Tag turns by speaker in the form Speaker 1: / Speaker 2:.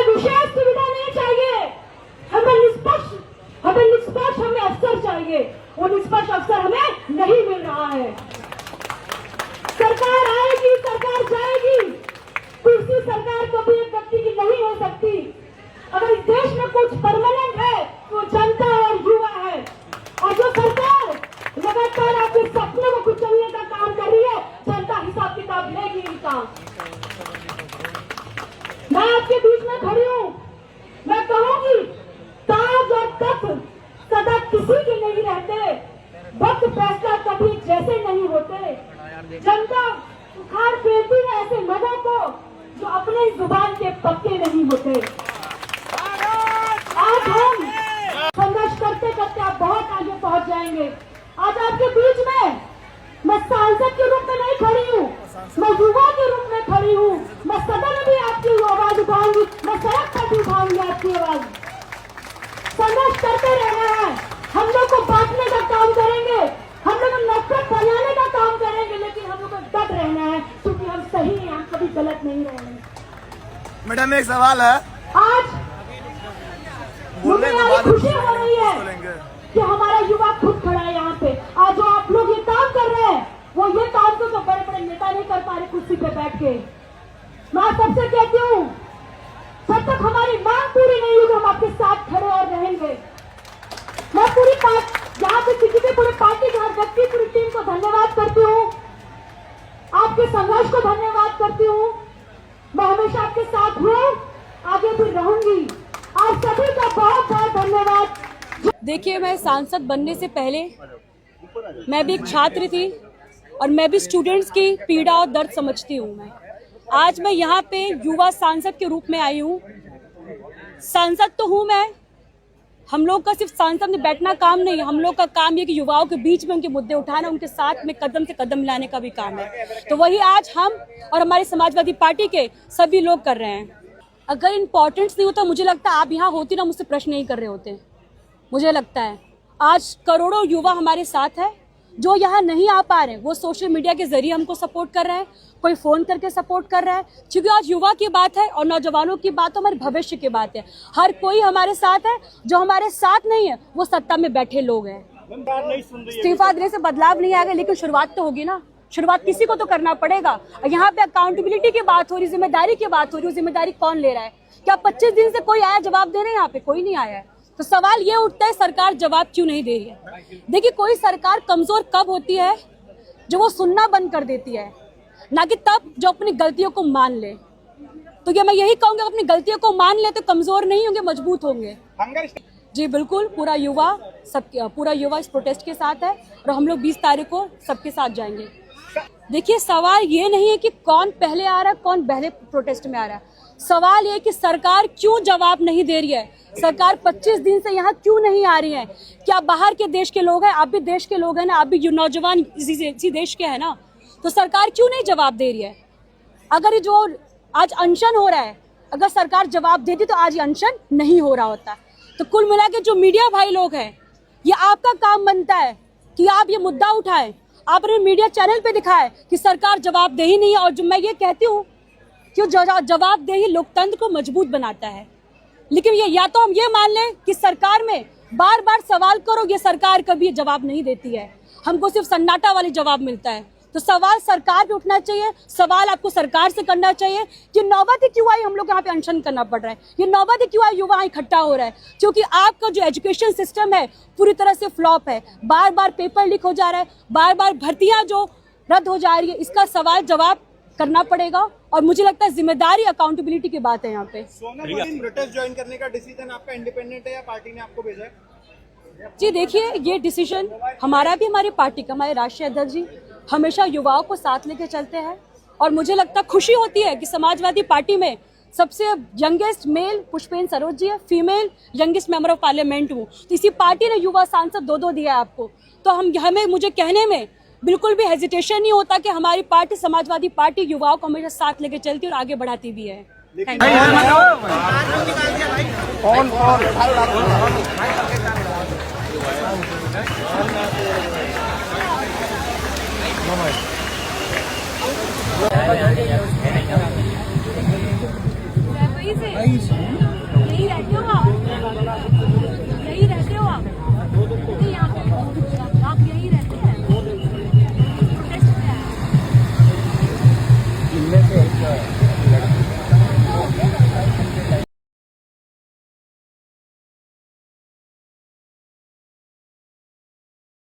Speaker 1: विशेष सुविधा नहीं चाहिए, हमें निष्पक्ष हमें अफसर चाहिए। वो निष्पक्ष अफसर हमें नहीं मिल रहा है। सरकार आएगी, सरकार जाएगी, कुर्सी सरकार कभी एक व्यक्ति की नहीं हो सकती। अगर इस देश में कुछ परमानेंट है तो जनता और युवा है। और जो सरकार लगातार आपके सपनों को कुचलने का काम कर रही है, जनता हिसाब किताब लेगी इनका। मैं आपके बीच में खड़ी हूँ, मैं कहूंगी ताज और तख्त सदा किसी के नहीं रहते, वक्त फैसला कभी जैसे नहीं होते। जनता उखाड़ फेरती है ऐसे लोगों को जो अपने जुबान के पक्के नहीं होते। आज हम संघर्ष करते करते आप बहुत आगे पहुंच जाएंगे। आज आपके बीच में मैं सांसद के रूप में नहीं खड़ी हूँ, मैं युवा के रूप में खड़ी हूँ। मैं सदन में भी आपकी आवाज उठाऊंगी, मैं सड़क पर भी उठाऊंगी आपकी आवाज। संघर्ष करते रहना है, हम लोग को बांटने का काम करेंगे, हम लोग नफरत फैलाने का काम करेंगे, लेकिन हम लोग को डट रहना है क्योंकि हम सही हैं, हम कभी गलत नहीं रहेंगे।
Speaker 2: मैडम एक सवाल है,
Speaker 1: आज मुझे खुशी हो रही है कि हमारा युवा खुद खड़ा है यहाँ पे। आज जो आप लोग ये काम कर रहे हैं, वो ये काम तो बड़े बड़े नेता नहीं कर पा रहे कुर्सी पे बैठ के। मैं सबसे कहती हूँ, जब तक हमारी मांग पूरी नहीं होगी हम आपके साथ खड़े और रहेंगे। मैं पूरी यहाँ पे किसी भी पूरी पार्टी के हर व्यक्ति, पूरी टीम को धन्यवाद करती हूँ, आपके संघर्ष को धन्यवाद करती हूँ। मैं हमेशा आपके साथ हूँ, आगे भी रहूंगी। आप सभी का बहुत बहुत धन्यवाद।
Speaker 3: देखिए, मैं सांसद बनने से पहले मैं भी एक छात्र थी और मैं भी स्टूडेंट्स की पीड़ा और दर्द समझती हूँ। आज मैं यहाँ पे युवा सांसद के रूप में आई हूँ। सांसद तो हूँ मैं, हम लोग का सिर्फ सांसद में बैठना काम नहीं है, हम लोग का काम ये कि युवाओं के बीच में उनके मुद्दे उठाना, उनके साथ में कदम से कदम मिलाने का भी काम है। तो वही आज हम और हमारी समाजवादी पार्टी के सभी लोग कर रहे हैं। अगर इम्पोर्टेंस नहीं होता, मुझे लगता है आप यहाँ होती ना मुझसे प्रश्न नहीं कर रहे होते। मुझे लगता है आज करोड़ों युवा हमारे साथ है, जो यहाँ नहीं आ पा रहे हैं वो सोशल मीडिया के जरिए हमको सपोर्ट कर रहे हैं, कोई फोन करके सपोर्ट कर रहा है, क्योंकि आज युवा की बात है और नौजवानों की बात, हमारे भविष्य की बात है। हर कोई हमारे साथ है, जो हमारे साथ नहीं है वो सत्ता में बैठे लोग हैं। इस्तीफा देने से बदलाव नहीं आएगा, लेकिन शुरुआत तो होगी ना, शुरुआत किसी को तो करना पड़ेगा। यहाँ पे अकाउंटेबिलिटी की बात हो रही, जिम्मेदारी की बात हो रही है, जिम्मेदारी कौन ले रहा है? क्या 25 दिन से कोई आया जवाब देने? यहाँ पे कोई नहीं आया है। तो सवाल ये उठता है, सरकार जवाब क्यों नहीं दे रही है? देखिए, कोई सरकार कमजोर कब होती है? जो वो सुनना बंद कर देती है, ना कि तब जो अपनी गलतियों को मान ले। तो ये मैं यही कहूंगा, अपनी गलतियों को मान ले तो कमजोर नहीं होंगे, मजबूत होंगे। जी बिल्कुल, पूरा युवा इस प्रोटेस्ट के साथ है और हम लोग 20 तारीख को सबके साथ जाएंगे। देखिए, सवाल ये नहीं है कि कौन पहले आ रहा है, कौन पहले प्रोटेस्ट में आ रहा है। सवाल ये कि सरकार क्यों जवाब नहीं दे रही है? सरकार 25 दिन से यहाँ क्यों नहीं आ रही है? क्या बाहर के देश के लोग हैं? आप भी देश के लोग हैं ना, आप भी नौजवान इसी देश के हैं ना, तो सरकार क्यों नहीं जवाब दे रही है? अगर ये जो आज अनशन हो रहा है, अगर सरकार जवाब देती तो आज ये अनशन नहीं हो रहा होता। तो कुल मिला के जो मीडिया भाई लोग हैं, ये आपका काम बनता है कि आप ये मुद्दा उठाएं, आपने मीडिया चैनल पे दिखाया कि सरकार जवाब दे ही नहीं है। और जो मैं ये कहती हूँ कि जवाबदेही लोकतंत्र को मजबूत बनाता है, लेकिन ये या तो हम ये मान लें कि सरकार में बार बार सवाल करो, ये सरकार कभी जवाब नहीं देती है, हमको सिर्फ सन्नाटा वाली जवाब मिलता है। तो सवाल सरकार पे उठना चाहिए, सवाल आपको सरकार से करना चाहिए कि नौबत ही क्यों आई हम लोग यहाँ पे अनशन करना पड़ रहा है, ये नौबत ही क्यों आई युवा इकट्ठा हो रहा है? क्योंकि आपका जो एजुकेशन सिस्टम है पूरी तरह से फ्लॉप है, बार बार पेपर लीक हो जा रहा है, बार बार भर्तियां जो रद्द हो जा रही है, इसका सवाल जवाब करना पड़ेगा। और मुझे लगता है जिम्मेदारी, अकाउंटेबिलिटी की बात है यहाँ पे।
Speaker 4: प्रोटेस्ट ज्वाइन करने का डिसीजन आपका इंडिपेंडेंट है या पार्टी ने आपको भेजा है?
Speaker 3: जी देखिए, ये डिसीजन हमारा भी, हमारी पार्टी का, हमारे राष्ट्रीय अध्यक्ष जी हमेशा युवाओं को साथ लेके चलते हैं और मुझे लगता है खुशी होती है कि समाजवादी पार्टी में सबसे यंगेस्ट मेल पुष्पेंद्र सरोज जी है, female youngest member of parliament हूँ। तो इसी पार्टी ने युवा सांसद 2-2 दिया है आपको, तो हमें मुझे कहने में बिल्कुल भी हेजिटेशन नहीं होता कि हमारी पार्टी, समाजवादी पार्टी, युवाओं को हमेशा साथ लेके चलती है और आगे बढ़ाती भी है।
Speaker 5: Easy.